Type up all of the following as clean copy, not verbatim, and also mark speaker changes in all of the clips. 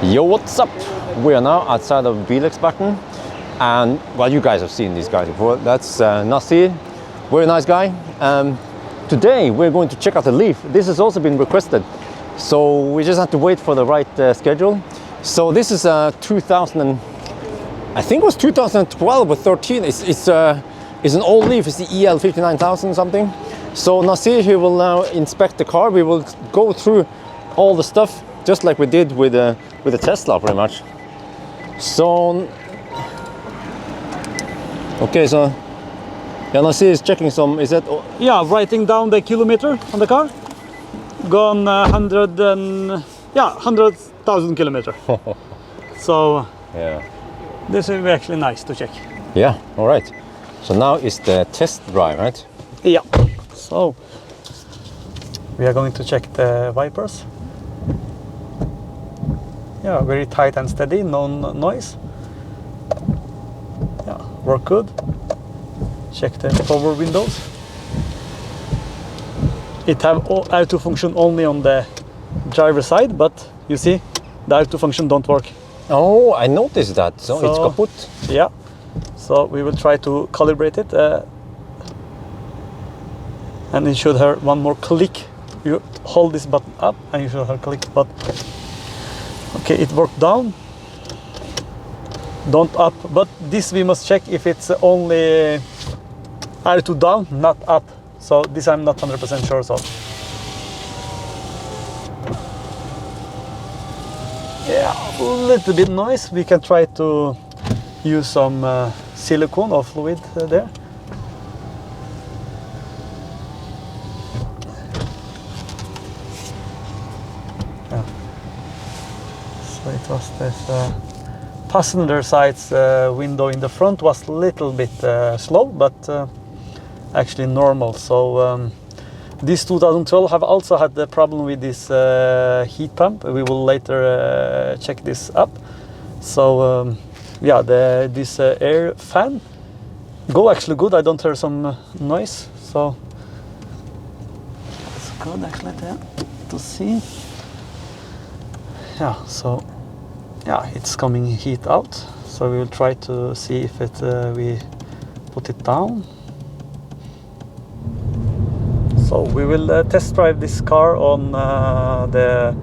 Speaker 1: Yo, what's up? We are now outside of Bilexperten, and well, you guys have seen these guys before. That's Nasir, very nice guy. Today we're going to check out the Leaf. This has also been requested, so we just have to wait for the right schedule. So this is 2000, I think it was 2012 or 13. It's an old Leaf. It's the EL 59000 something. So Nasir, he will now inspect the car. We will go through all the stuff, just like we did with the Tesla, pretty much. So, okay, so Nasir is checking some. Is that?
Speaker 2: Yeah, writing down the kilometer on the car. Gone 100,000 kilometers. So
Speaker 1: yeah,
Speaker 2: this will be actually nice to check.
Speaker 1: Yeah. All right. So now is the test drive, right?
Speaker 2: Yeah. So we are going to check the wipers. Yeah, very tight and steady, no noise. Yeah, work good. Check the power windows. It have auto function only on the driver side, but you see, the auto function don't work.
Speaker 1: Oh, I noticed that. So it's kaput.
Speaker 2: Yeah. So we will try to calibrate it. And it should have one more click. You hold this button up and you should have click button. Okay, it worked down. Don't up. But this we must check if it's only R2 down, not up. So this I'm not 100% sure of. Yeah, a little bit noise. We can try to use some silicone or fluid there. So it was this passenger side's window in the front was a little bit slow, but actually normal. So this 2012 have also had the problem with this heat pump. We will later check this up. So yeah, this air fan go actually good. I don't hear some noise, so it's good actually there to see. Yeah, so yeah, it's coming heat out. So we will try to see if it we put it down. So we will test drive this car on the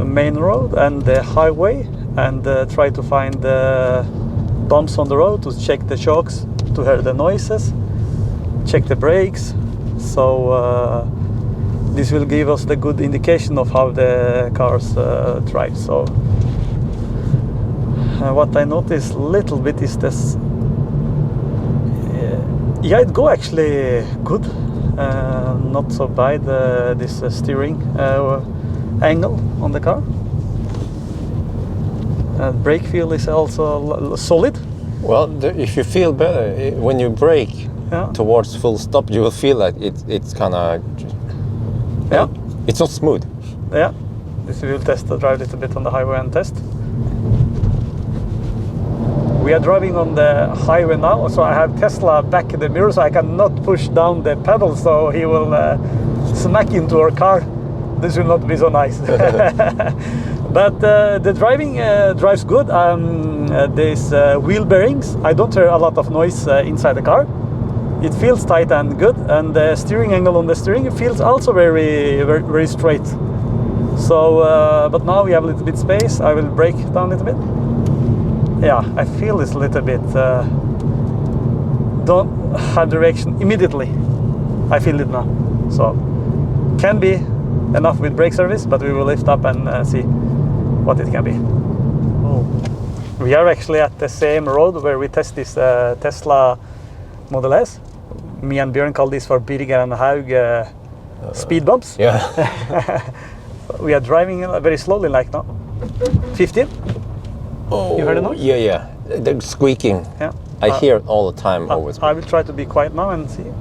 Speaker 2: main road and the highway, and try to find the bumps on the road to check the shocks, to hear the noises, check the brakes. So this will give us the good indication of how the cars drive. So what I noticed a little bit is this. Yeah, it go actually good. Not so bad. This steering angle on the car. Brake feel is also solid.
Speaker 1: Well, if you feel better when you brake towards full stop, you will feel like it's kind of. Yeah, it's not smooth.
Speaker 2: Yeah, this we will test drive a little bit on the highway and test. We are driving on the highway now, so I have Tesla back in the mirror, so I cannot push down the pedal, so he will smack into our car. This will not be so nice. But the driving drives good. These wheel bearings, I don't hear a lot of noise inside the car. It feels tight and good, and the steering angle on the steering feels also very straight. So, but now we have a little bit space. I will brake down a little bit. Yeah, I feel this a little bit. Don't have direction immediately. I feel it now. So, can be enough with brake service, but we will lift up and see what it can be. Oh. We are actually at the same road where we test this Tesla Model S. Me and Bjørn call this for Birger and Haug speed bumps.
Speaker 1: Yeah.
Speaker 2: We are driving very slowly, like now. 15.
Speaker 1: Oh,
Speaker 2: you heard the noise?
Speaker 1: Yeah. They're squeaking.
Speaker 2: Yeah.
Speaker 1: I hear it all the time. Always.
Speaker 2: I will try to be quiet now and see.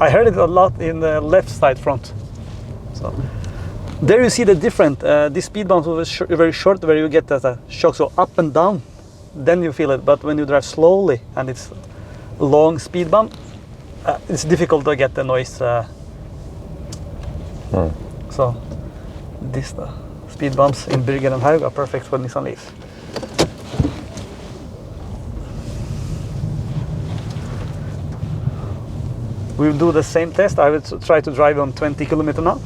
Speaker 2: I heard it a lot in the left side front. So there you see the different. This speed bump was very short, where you get that shock, so up and down. Then you feel it, but when you drive slowly and it's long speed bump, it's difficult to get the noise. So This speed bumps in Bergen and Haug are perfect for Nissan Leaf. We'll do the same test. I will try to drive on 20 km now.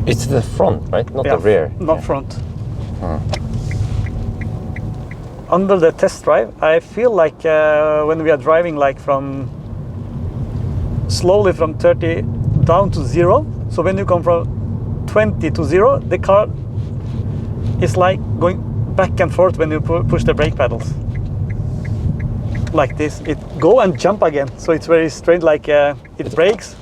Speaker 1: It's the front, right? Not
Speaker 2: Yeah,
Speaker 1: the rear.
Speaker 2: not front. Under the test drive, I feel like when we are driving like slowly from 30 down to 0. So when you come from 20 to 0, the car is like going back and forth when you push the brake pedals. Like this, it go and jump again. So it's very strange, like it brakes.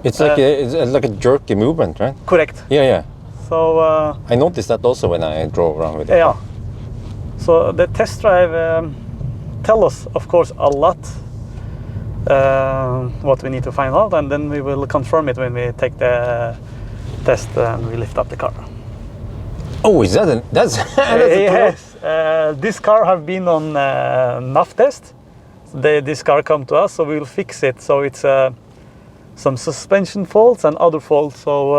Speaker 1: It's like it's like a jerky movement, right?
Speaker 2: Correct.
Speaker 1: Yeah, yeah.
Speaker 2: So
Speaker 1: I noticed that also when I drove around with it.
Speaker 2: yeah. So the test drive tell us, of course, a lot what we need to find out, and then we will confirm it when we take the test and we lift up the car.
Speaker 1: Oh, is that that's
Speaker 2: Yes. This car have been on NAF test. This car come to us, so we will fix it. So it's some suspension faults and other faults. So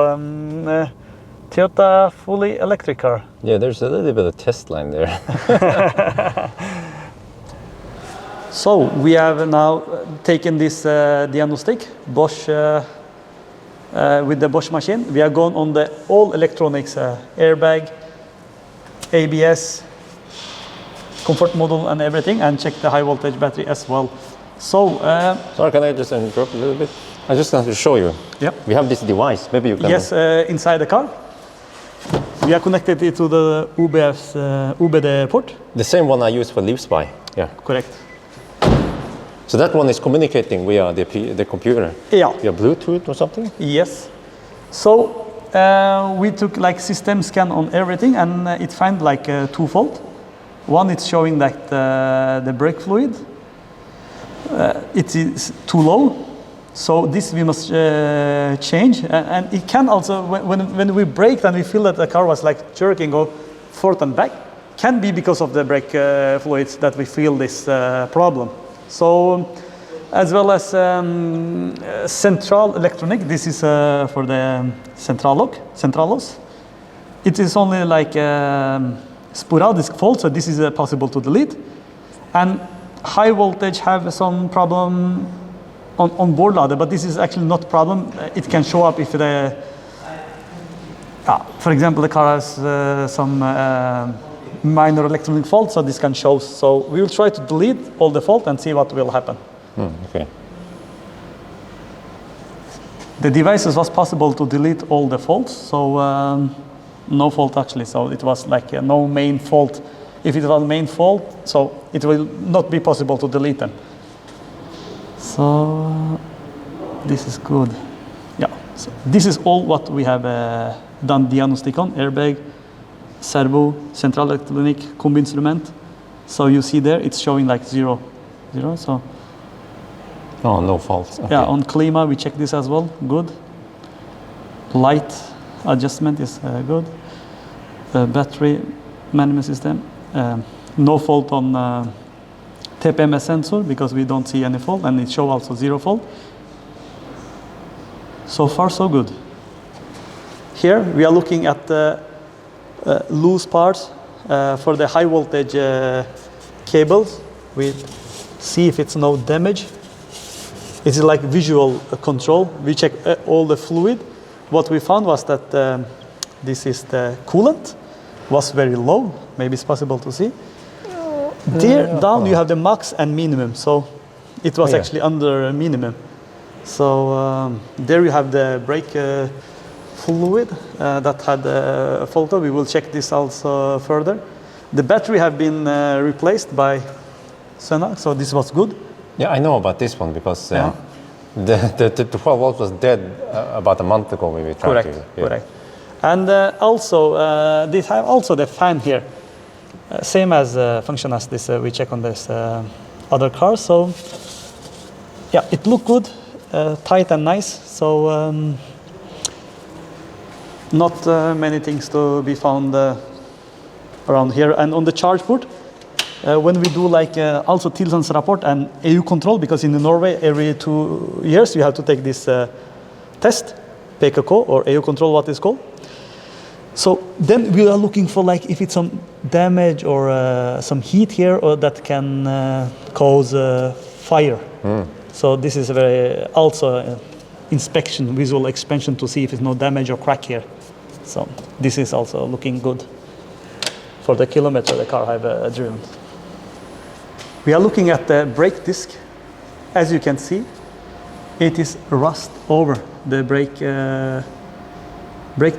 Speaker 2: Toyota fully electric car.
Speaker 1: Yeah, there's a little bit of test line there.
Speaker 2: So we have now taken this diagnostic Bosch with the Bosch machine. We are going on the all electronics, airbag, ABS, comfort module and everything, and check the high voltage battery as well. So
Speaker 1: Sorry, can I just interrupt a little bit? I just want to show you.
Speaker 2: Yep.
Speaker 1: We have this device. Maybe you can.
Speaker 2: Yes, inside the car. We are connected it to the UBD port.
Speaker 1: The same one I use for Leaf Spy. Yeah.
Speaker 2: Correct.
Speaker 1: So that one is communicating via the computer.
Speaker 2: Yeah.
Speaker 1: Via Bluetooth or something.
Speaker 2: Yes. So we took like system scan on everything, and it found like twofold. One, it's showing that the brake fluid it is too low. So this we must change, and it can also when we brake and we feel that the car was like jerking or forth and back, can be because of the brake fluids that we feel this problem. So as well as central electronic, this is for the central locks. It is only like sporadic fault, so this is possible to delete. And high voltage have some problem on board ladder, but this is actually not problem. It can show up if the, for example, the car has some minor electronic fault, so this can show. So we will try to delete all the fault and see what will happen.
Speaker 1: Okay.
Speaker 2: The devices was possible to delete all the faults, so no fault actually. So it was like no main fault. If it was main fault, so it will not be possible to delete them. So this is good. Yeah. So this is all what we have done diagnostic on: airbag, servo, central electronic, combi instrument. So you see there, it's showing like 0. So
Speaker 1: Oh, no faults. Okay.
Speaker 2: yeah, on Klima we check this as well. Good. Light adjustment is good. Battery management system. No fault on TPMS sensor because we don't see any fault, and it shows also 0 fault. So far so good. Here we are looking at the loose parts for the high voltage cables. We see if it's no damage. It's like visual control. We check all the fluid. What we found was that this is the coolant was very low. Maybe it's possible to see. There down you have the max and minimum. So it was actually under minimum. So there you have the brake fluid that had a fault. We will check this also further. The battery have been replaced by Sona, so this was good.
Speaker 1: Yeah, I know about this one because the 12 volt was dead about a month ago when we tried to.
Speaker 2: Correct. And also, they have also the fan here. Same as function as this we check on this other car. So yeah, it looked good, tight and nice. So not many things to be found around here. And on the charge port, when we do like also tilstandsrapport and EU control, because in Norway every 2 years you have to take this test, PKK or EU control, what is called. So then we are looking for like if it's some damage or some heat here, or that can cause fire. So this is a very also inspection, visual inspection to see if there's no damage or crack here. So this is also looking good for the kilometer the car have driven. We are looking at the brake disc. As you can see, it is rust over the brake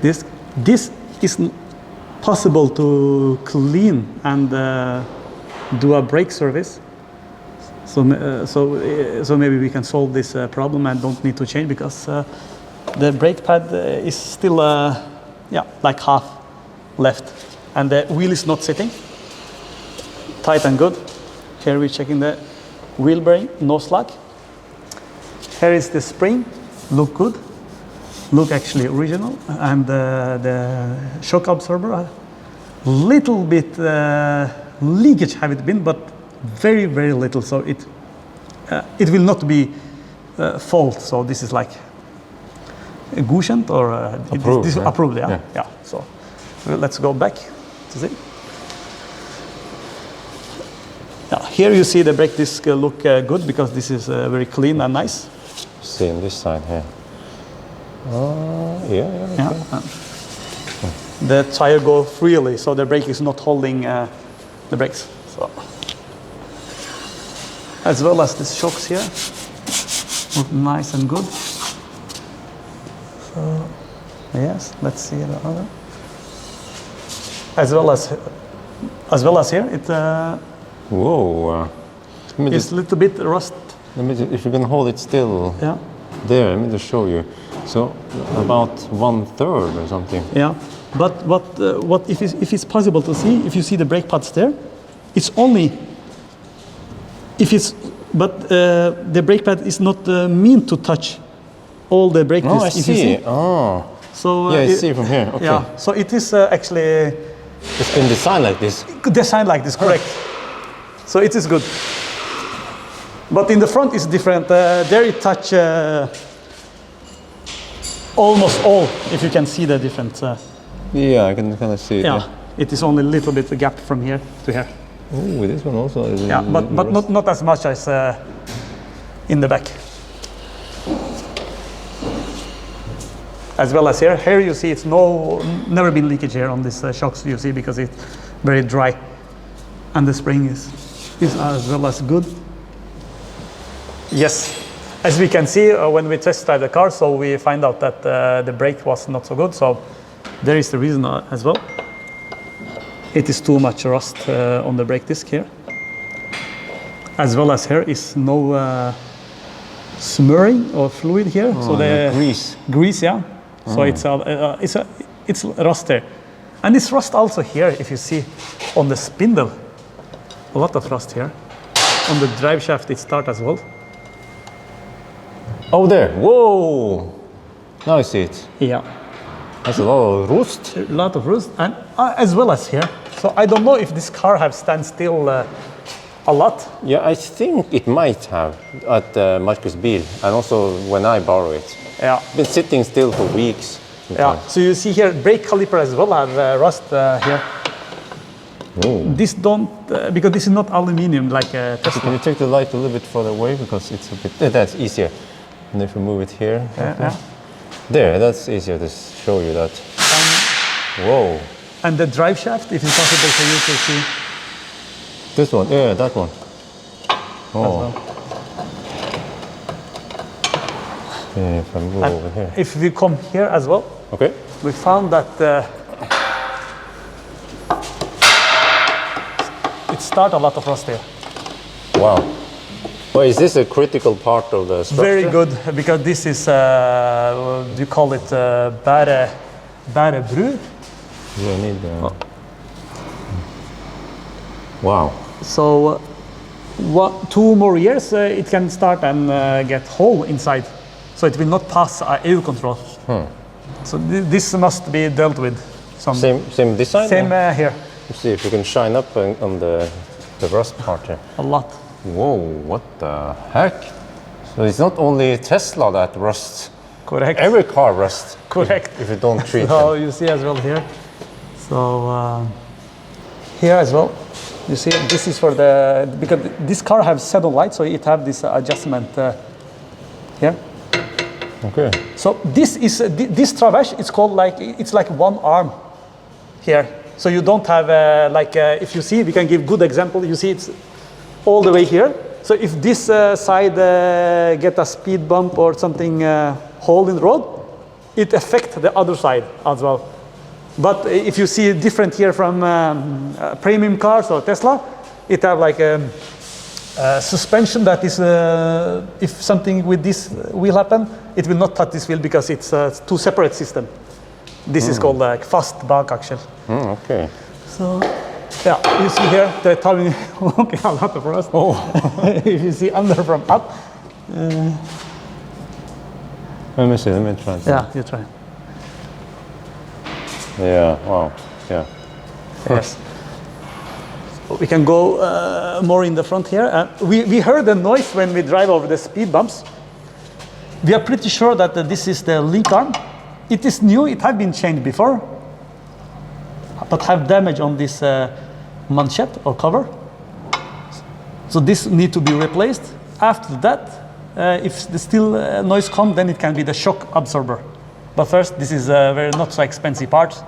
Speaker 2: disc. This is possible to clean and do a brake service. So maybe we can solve this problem and don't need to change, because the brake pad is still like half left, and the wheel is not sitting tight and good. Here we're checking the wheel bearing, no slack. Here is the spring, look good, look actually original, and the shock absorber, a little bit leakage have it been, but very, very little, so it will not be fault. So this is like a Gushent or
Speaker 1: approved,
Speaker 2: this
Speaker 1: yeah.
Speaker 2: Approved, yeah. So let's go back to see. Here you see the brake disc look good, because this is very clean and nice.
Speaker 1: See on this side here. Okay.
Speaker 2: The tire go freely, so the brake is not holding the brakes. So, as well as the shocks here, look nice and good. So, yes, let's see the other. As well as here, it.
Speaker 1: Whoa.
Speaker 2: It's a little bit rust.
Speaker 1: If you can hold it still.
Speaker 2: Yeah.
Speaker 1: There, let me just show you. So about 1/3 or something.
Speaker 2: Yeah, but what if it's possible to see, if you see the brake pads there, it's only if it's, but the brake pad is not meant to touch all the brake discs.
Speaker 1: Oh, I see. Oh.
Speaker 2: So
Speaker 1: yeah, I see from here. Okay.
Speaker 2: Yeah. So it is actually.
Speaker 1: It's been designed like this.
Speaker 2: Designed like this, correct. So it is good. But in the front is different. There it touch almost all, if you can see the difference.
Speaker 1: Yeah, I can kind of see it.
Speaker 2: Yeah, it is only a little bit a gap from here to here.
Speaker 1: Oh, this one also is.
Speaker 2: Yeah, but not as much as in the back. As well as here. Here you see it's never been leakage here on these shocks, you see, because it's very dry. And the spring is as well as good. Yes, as we can see when we test drive the car, so we find out that the brake was not so good. So there is the reason as well. It is too much rust on the brake disc here. As well as here is no smearing or fluid here.
Speaker 1: Oh,
Speaker 2: so the grease, yeah. So it's rust there, and it's rust also here. If you see on the spindle, a lot of rust here. On the drive shaft, it starts as well.
Speaker 1: Oh, there. Whoa. Now I see it.
Speaker 2: Yeah.
Speaker 1: That's a lot of rust.
Speaker 2: A lot of rust, and as well as here. So I don't know if this car have stand still a lot.
Speaker 1: Yeah, I think it might have at Marcusbil, and also when I borrow it.
Speaker 2: Yeah.
Speaker 1: Been sitting still for weeks.
Speaker 2: Yeah. So you see here, brake caliper as well have rust here.
Speaker 1: Oh.
Speaker 2: This don't because this is not aluminium like Tesla.
Speaker 1: Can you take the light a little bit further away, because it's a bit. That's easier. And if we move it here, there, that's easier to show you that. Whoa!
Speaker 2: And the drive shaft, if it's possible for you to see.
Speaker 1: This one, yeah, that one. Oh. Yeah, if I move over here.
Speaker 2: If we come here as well,
Speaker 1: okay.
Speaker 2: We found that it starts a lot of rust here.
Speaker 1: Wow. Well, is this a critical part of the structure?
Speaker 2: Very good, because this is, you call it bare bru.
Speaker 1: Yeah, I need Wow.
Speaker 2: So 2 more years, it can start and get hole inside. So it will not pass EU control. So this must be dealt with.
Speaker 1: Same design?
Speaker 2: Same here.
Speaker 1: Let's see if we can shine up on the rust part here.
Speaker 2: A lot.
Speaker 1: Whoa, what the heck? So it's not only Tesla that rusts.
Speaker 2: Correct.
Speaker 1: Every car rusts.
Speaker 2: Correct.
Speaker 1: If you don't treat
Speaker 2: So
Speaker 1: them.
Speaker 2: you see as well here. So here as well, you see this is for the, because this car has 7 lights, so it have this adjustment here.
Speaker 1: Okay.
Speaker 2: So this is this traverse. It's called like, it's like one arm here. So you don't have if you see, we can give good example. You see it's all the way here. So if this side get a speed bump or something hole in the road, it affects the other side as well. But if you see different here from premium cars or Tesla, it have like a suspension that is, if something with this wheel happen, it will not touch this wheel because it's 2 separate systems. This is called like fast back axle.
Speaker 1: Okay.
Speaker 2: So, yeah, you see here, they're telling me, okay, a lot of rust.
Speaker 1: Oh.
Speaker 2: If you see under from up.
Speaker 1: Let me see, let me try.
Speaker 2: Yeah, you try.
Speaker 1: Yeah, wow, yeah.
Speaker 2: Yes. So we can go more in the front here. We heard the noise when we drive over the speed bumps. We are pretty sure that this is the link arm. It is new, it had been changed before, but have damage on this manchette or cover. So this need to be replaced. After that, if the still noise comes, then it can be the shock absorber. But first, this is a very not so expensive part.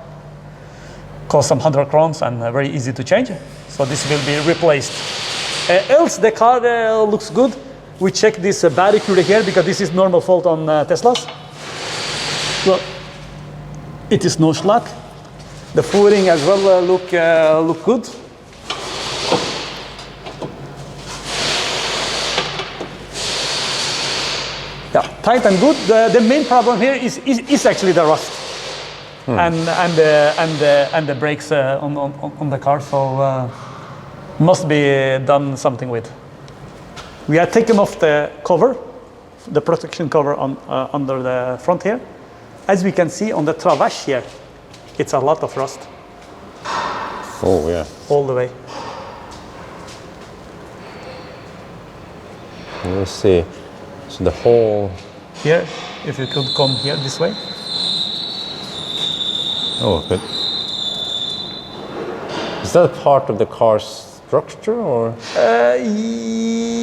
Speaker 2: Cost some 100 crowns and very easy to change. So this will be replaced. Else the car looks good. We check this barricade here because this is normal fault on Teslas. So it is no slack. The footing as well look good. Yeah, tight and good. The main problem here is actually the rust and the brakes on the car. So must be done something with. We have taken off the cover, the protection cover on under the front here. As we can see on the traverse here, it's a lot of rust.
Speaker 1: Oh yeah.
Speaker 2: All the way.
Speaker 1: Let's see. So the whole.
Speaker 2: Here, if you could come here this way.
Speaker 1: Oh, good. Is that part of the car's structure or?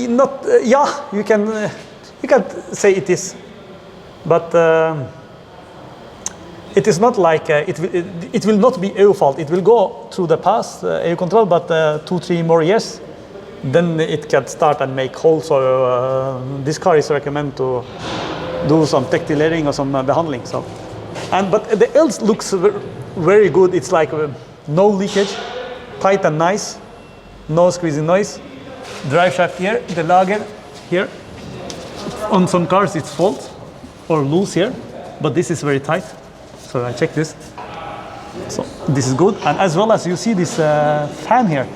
Speaker 2: Not. Yeah, you can say it is, but it is not like it will not be EU fault. It will go through the past EU control, but 2-3 more years, then it can start and make holes. So this car is recommended to do some tech-layering or some behandling. So, but the else looks very good. It's like no leakage, tight and nice, no squeezing noise. Drive shaft here, the lager here. On some cars it's fault or loose here, but this is very tight. So I check this. So this is good, and as well as you see this fan here,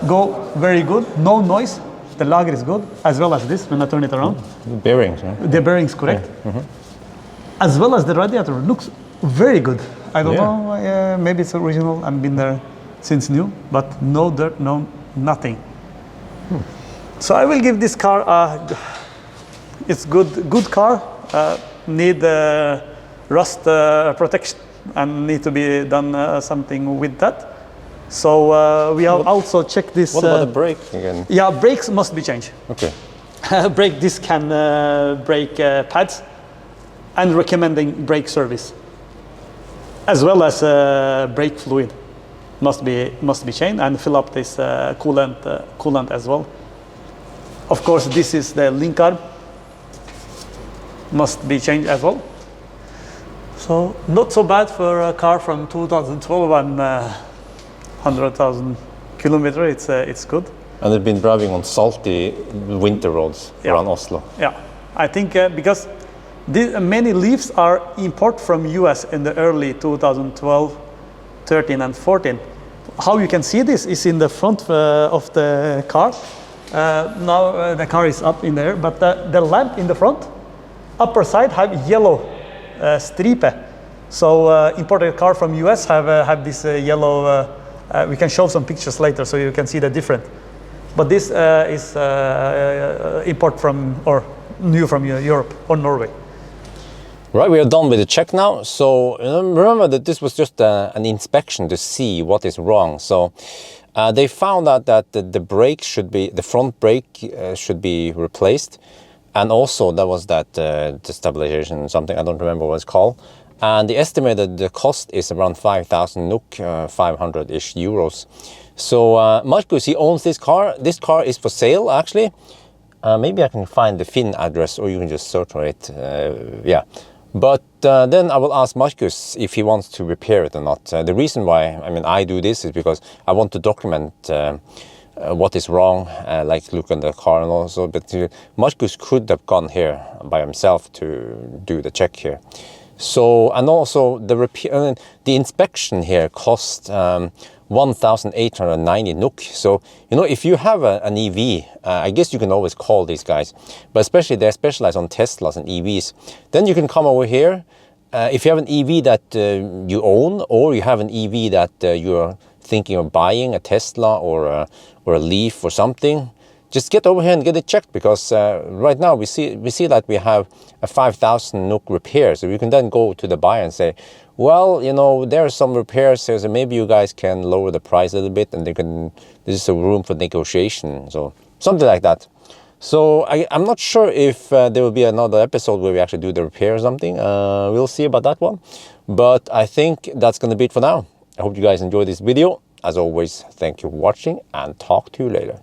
Speaker 2: go very good, no noise. The lager is good, as well as this when I turn it around.
Speaker 1: The bearings, right?
Speaker 2: The bearings, correct.
Speaker 1: Yeah. Mm-hmm.
Speaker 2: As well as the radiator looks very good. I don't
Speaker 1: Yeah.
Speaker 2: know, maybe it's original and been there since new, but no dirt, no nothing. So I will give this car it's good car, need rust protection and need to be done something with that. So we have also checked this.
Speaker 1: What about the brake again?
Speaker 2: Yeah, brakes must be changed.
Speaker 1: Okay.
Speaker 2: Brake disc and brake pads, and recommending brake service, as well as brake fluid must be changed, and fill up this coolant as well. Of course, this is the link arm, must be changed as well. So not so bad for a car from 2012 and 100,000 kilometers. It's good.
Speaker 1: And they've been driving on salty winter roads around Oslo.
Speaker 2: Yeah, I think because many Leafs are imported from US in the early 2012, 13 and 14. How you can see this is in the front of the car. Now the car is up in there, but the lamp in the front, upper side have yellow stripe. So imported car from US have this yellow We can show some pictures later so you can see the difference. But this is import from, or new from Europe or Norway.
Speaker 1: Right, we are done with the check now. So remember that this was just an inspection to see what is wrong. So they found out that the brake should be, the front brake should be replaced. And also there was that the stabilization, something, I don't remember what it's called. And the estimated the cost is around 5,000 NOK, 500-ish euros. So Marcus, he owns this car. This car is for sale, actually. Maybe I can find the Finn address, or you can just search for it. Yeah. But then I will ask Marcus if he wants to repair it or not. The reason why, I mean, I do this is because I want to document what is wrong, like look at the car and also. But Marcus could have gone here by himself to do the check here. So, and also the inspection here cost 1,890 NOK. So, you know, if you have an EV, I guess you can always call these guys, but especially they're specialized on Teslas and EVs. Then you can come over here. If you have an EV that you own, or you have an EV that you're thinking of buying, a Tesla or a Leaf or something, just get over here and get it checked, because right now we see that we have a 5,000 NOK repair. So you can then go to the buyer and say, well, you know, there are some repairs here, so maybe you guys can lower the price a little bit, and there's a room for negotiation. So something like that. So I'm not sure if there will be another episode where we actually do the repair or something. We'll see about that one. But I think that's going to be it for now. I hope you guys enjoyed this video. As always, thank you for watching, and talk to you later.